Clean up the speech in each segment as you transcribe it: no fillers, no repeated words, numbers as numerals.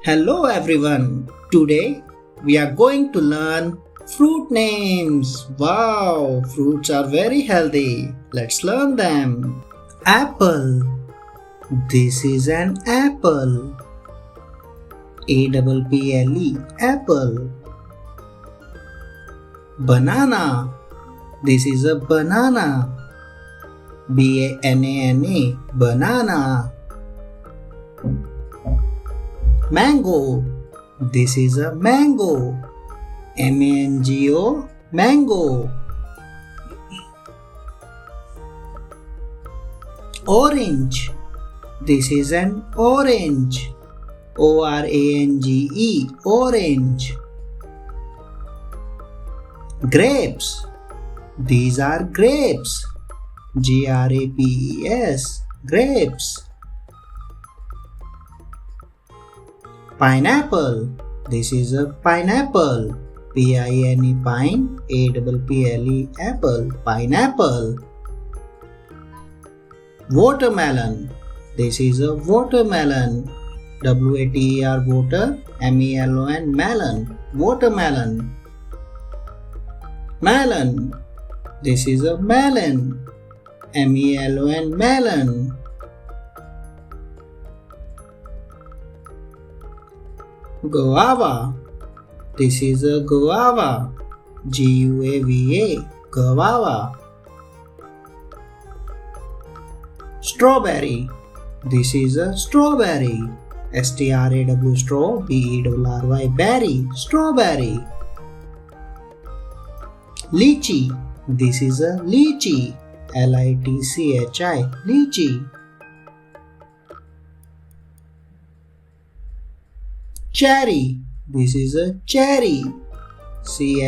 Hello everyone. Today we are going to learn fruit names. Wow, fruits are very healthy. Let's learn them. Apple. This is an apple. Apple. Apple. Banana. This is a banana. Banana. Banana. Mango. This is a mango. Mango. Mango. Orange. This is an orange. Orange. Orange. Grapes. These are grapes. Grapes. Grapes. Pineapple. This is a pineapple. Pine. Pine. Apple. Apple. Pineapple. Watermelon. This is a watermelon. Water. Water. Melon. Melon. Watermelon. Melon. This is a melon. Melon. Melon. Guava. This is a guava. Guava. Guava. Strawberry. This is a strawberry. Strawberry. Berry. Strawberry. Lychee. This is a lychee. Litchi. Lychee. Cherry. This is a cherry. Cherry.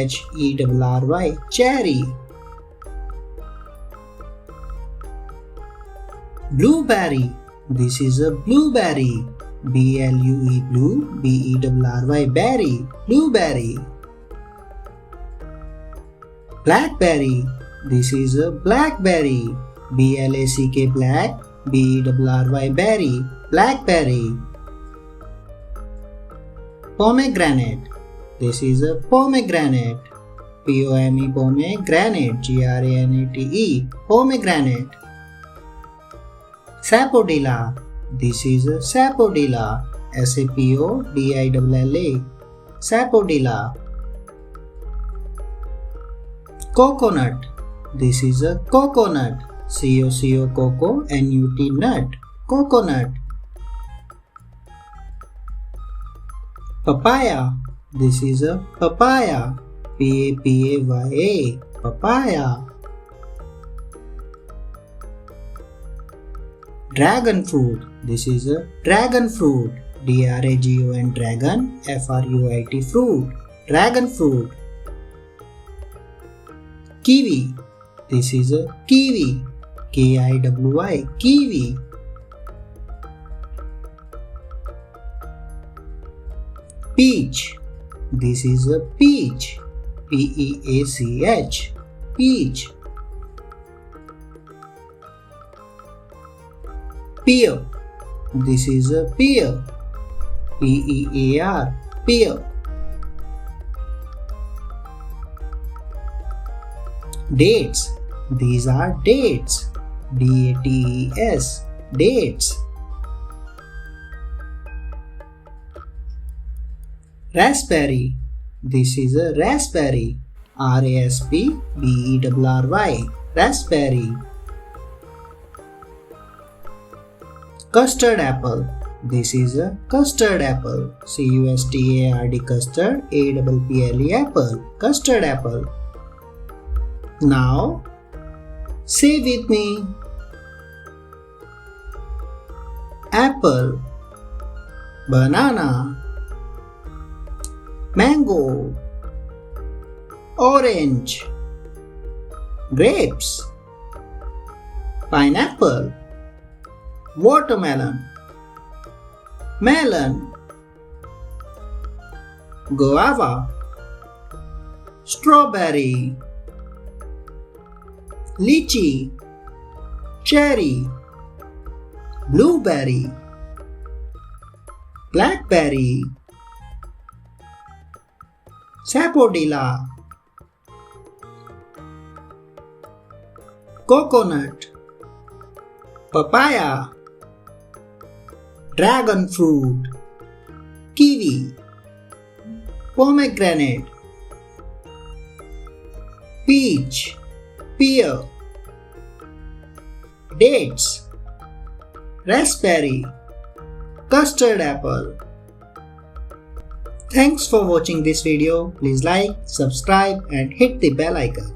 Cherry. Blueberry. This is a blueberry. Blue. Berry. Blueberry. Blackberry. This is a blackberry. Black. Berry. Blackberry. Pomegranate. This is a pomegranate. Pomegranate. Granate. Pomegranate. Sapodilla. This is a sapodilla. Sapodilla. Sapodilla. Coconut. This is a coconut. Coco. Nut. Coconut. Papaya. This is a papaya. Papaya. Papaya. Dragon fruit. This is a dragon fruit. Dragon. Dragon. Fruit. Fruit. Dragon fruit. Kiwi. This is a kiwi. Kiwi. Kiwi. Peach. This is a peach. Peach. Peach. Pear. This is a pear. Pear. Pear. Dates. These are dates. Dates. Dates. Raspberry. This is a raspberry. Raspberry. Raspberry. Custard apple. This is a custard apple. Custard. Custard. Apple. Custard apple. Now, say with me. Apple. Banana. Mango. Orange. Grapes. Pineapple. Watermelon. Melon. Guava. Strawberry. Lychee. Cherry. Blueberry. blackberry, sapodilla, coconut, papaya, dragon fruit, kiwi, pomegranate, peach, pear, dates, raspberry, custard apple. Thanks for watching this video. Please like, subscribe and hit the bell icon.